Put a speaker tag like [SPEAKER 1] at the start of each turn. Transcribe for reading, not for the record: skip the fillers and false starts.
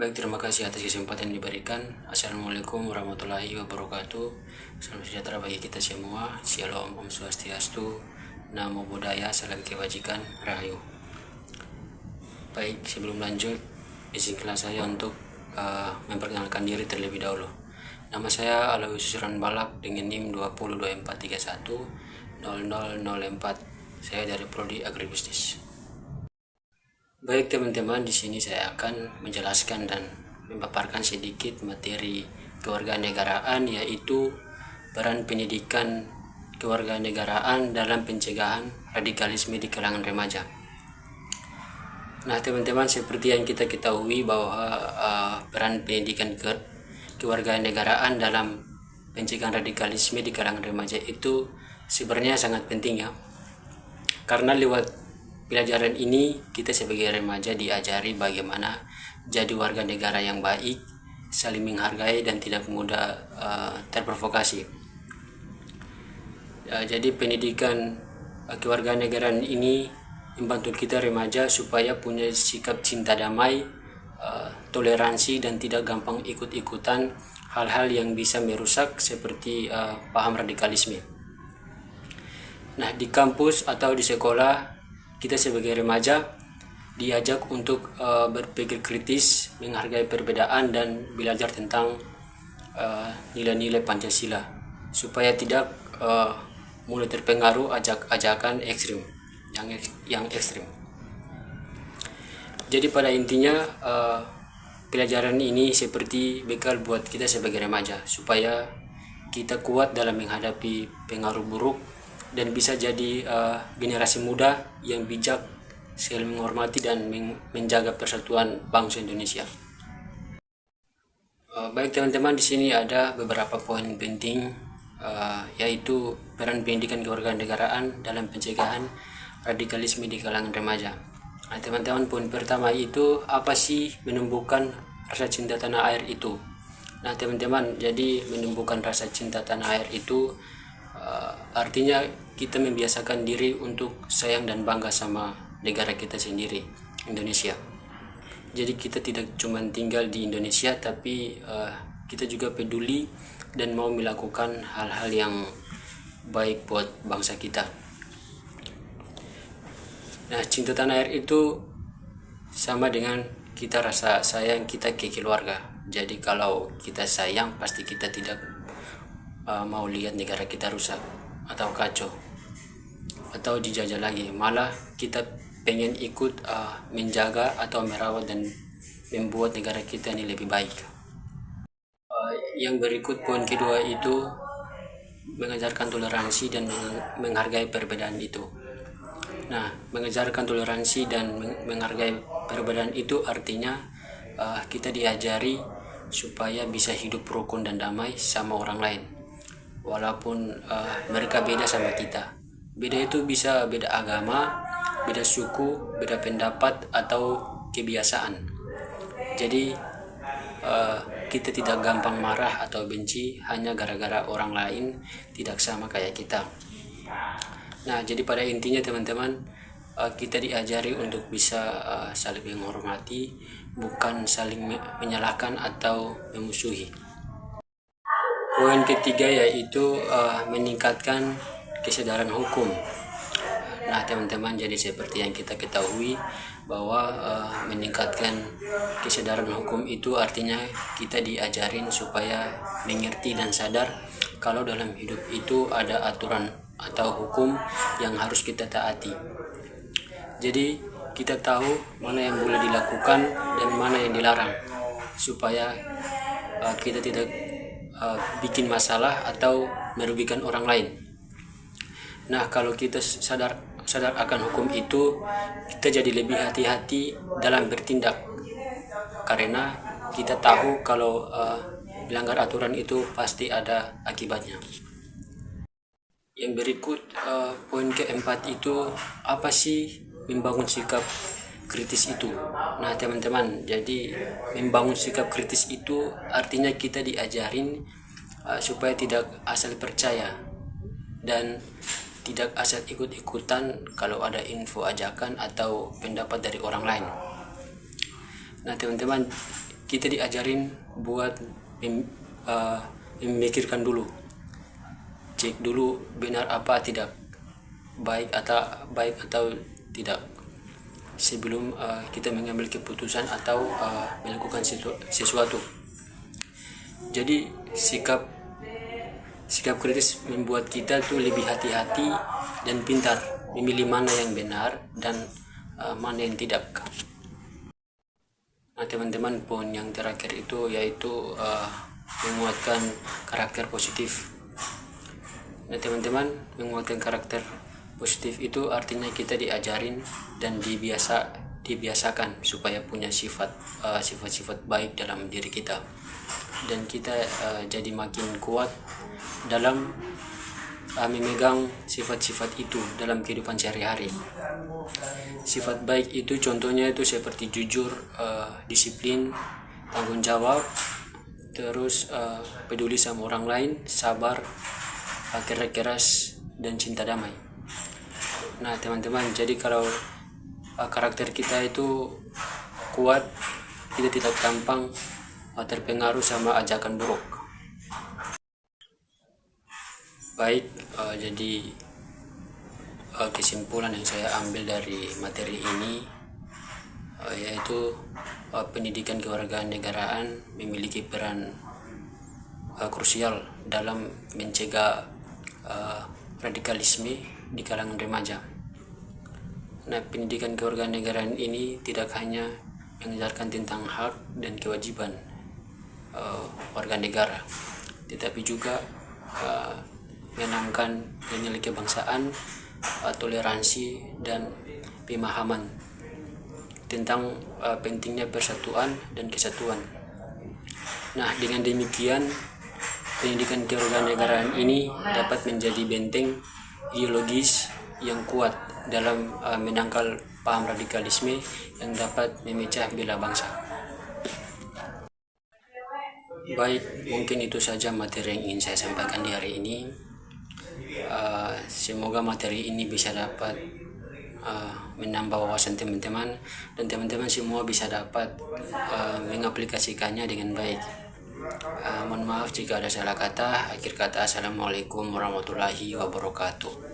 [SPEAKER 1] Baik, terima kasih atas kesempatan yang diberikan. Assalamualaikum warahmatullahi wabarakatuh. Salam sejahtera bagi kita semua. Shalom, Om Swastiastu, Namo Buddhaya, Salam Kebajikan, Rahayu. Baik, sebelum lanjut, izinkanlah saya untuk memperkenalkan diri terlebih dahulu. Nama saya Aloysius Balak dengan NIM 2024310004. Saya dari Prodi Agribisnis. Baik teman-teman, di sini saya akan menjelaskan dan memaparkan sedikit materi kewarganegaraan, yaitu peran pendidikan kewarganegaraan dalam pencegahan radikalisme di kalangan remaja. Nah teman-teman, seperti yang kita ketahui bahwa peran pendidikan kewarganegaraan dalam pencegahan radikalisme di kalangan remaja itu sebenarnya sangat penting ya, karena lewat pelajaran ini kita sebagai remaja diajari bagaimana jadi warga negara yang baik, saling menghargai dan tidak mudah terprovokasi. Jadi pendidikan kewarganegaraan ini membantu kita remaja supaya punya sikap cinta damai, toleransi, dan tidak gampang ikut-ikutan hal-hal yang bisa merusak seperti paham radikalisme. Nah, di kampus atau di sekolah kita sebagai remaja diajak untuk berpikir kritis, menghargai perbedaan, dan belajar tentang nilai-nilai Pancasila supaya tidak mulai terpengaruh ajakan ekstrim yang ekstrim. Jadi pada intinya pelajaran ini seperti bekal buat kita sebagai remaja supaya kita kuat dalam menghadapi pengaruh buruk dan bisa jadi generasi muda yang bijak, saling menghormati dan menjaga persatuan bangsa Indonesia. Baik teman-teman, di sini ada beberapa poin penting, yaitu peran pendidikan kewarganegaraan dalam pencegahan radikalisme di kalangan remaja. Nah teman-teman, poin pertama itu apa sih menumbuhkan rasa cinta tanah air itu? Nah teman-teman, jadi menumbuhkan rasa cinta tanah air itu artinya kita membiasakan diri untuk sayang dan bangga sama negara kita sendiri, Indonesia. Jadi kita tidak cuma tinggal di Indonesia, tapi kita juga peduli dan mau melakukan hal-hal yang baik buat bangsa kita. Nah, cinta tanah air itu sama dengan kita rasa sayang kita ke keluarga. Jadi kalau kita sayang, pasti kita tidak mau lihat negara kita rusak atau kacau atau dijajah lagi, malah kita pengen ikut menjaga atau merawat dan membuat negara kita ini lebih baik. Yang berikut poin kedua itu mengajarkan toleransi dan menghargai perbedaan itu. Nah, mengajarkan toleransi dan menghargai perbedaan itu artinya kita diajari supaya bisa hidup rukun dan damai sama orang lain, walaupun mereka beda sama kita. Beda itu bisa beda agama, beda suku, beda pendapat, atau kebiasaan. Jadi kita tidak gampang marah atau benci hanya gara-gara orang lain tidak sama kayak kita. Nah, jadi pada intinya teman-teman, kita diajari untuk bisa saling menghormati, bukan saling menyalahkan atau memusuhi. Poin ketiga yaitu meningkatkan kesadaran hukum. Nah teman-teman, jadi seperti yang kita ketahui bahwa meningkatkan kesadaran hukum itu artinya kita diajarin supaya mengerti dan sadar kalau dalam hidup itu ada aturan atau hukum yang harus kita taati. Jadi kita tahu mana yang boleh dilakukan dan mana yang dilarang supaya kita tidak bikin masalah atau merugikan orang lain. Nah, kalau kita sadar akan hukum itu, kita jadi lebih hati-hati dalam bertindak, karena kita tahu kalau melanggar aturan itu pasti ada akibatnya. Yang berikut poin keempat itu apa sih membangun sikap kritis itu? Nah teman-teman, jadi membangun sikap kritis itu artinya kita diajarin supaya tidak asal percaya dan tidak asal ikut-ikutan kalau ada info ajakan atau pendapat dari orang lain. Nah teman-teman, kita diajarin buat memikirkan dulu, cek dulu benar apa tidak, baik atau tidak, sebelum kita mengambil keputusan atau melakukan sesuatu. Jadi sikap kritis membuat kita tuh lebih hati-hati dan pintar memilih mana yang benar dan mana yang tidak. Nah teman-teman, poin yang terakhir itu yaitu menguatkan karakter positif. Nah teman-teman, menguatkan karakter positif itu artinya kita diajarin dan dibiasakan supaya punya sifat-sifat baik dalam diri kita, dan kita jadi makin kuat dalam memegang sifat-sifat itu dalam kehidupan sehari-hari. Sifat baik itu contohnya itu seperti jujur, disiplin, tanggung jawab, terus peduli sama orang lain, sabar, kerja keras, dan cinta damai. Nah teman-teman, jadi kalau karakter kita itu kuat, kita tidak gampang terpengaruh sama ajakan buruk. Baik, jadi kesimpulan yang saya ambil dari materi ini yaitu pendidikan kewarganegaraan memiliki peran krusial dalam mencegah radikalisme di kalangan remaja. Nah, pendidikan kewarganegaraan ini tidak hanya mengajarkan tentang hak dan kewajiban warga negara, tetapi juga menanamkan nilai kebangsaan, toleransi, dan pemahaman tentang pentingnya persatuan dan kesatuan. Nah, dengan demikian pendidikan kewarganegaraan ini dapat menjadi benteng ideologis yang kuat dalam menangkal paham radikalisme yang dapat memecah belah bangsa. Baik, mungkin itu saja materi yang ingin saya sampaikan di hari ini. Semoga materi ini bisa dapat menambah wawasan teman-teman, dan teman-teman semua bisa dapat mengaplikasikannya dengan baik. Mohon maaf jika ada salah kata. Akhir kata, assalamualaikum warahmatullahi wabarakatuh.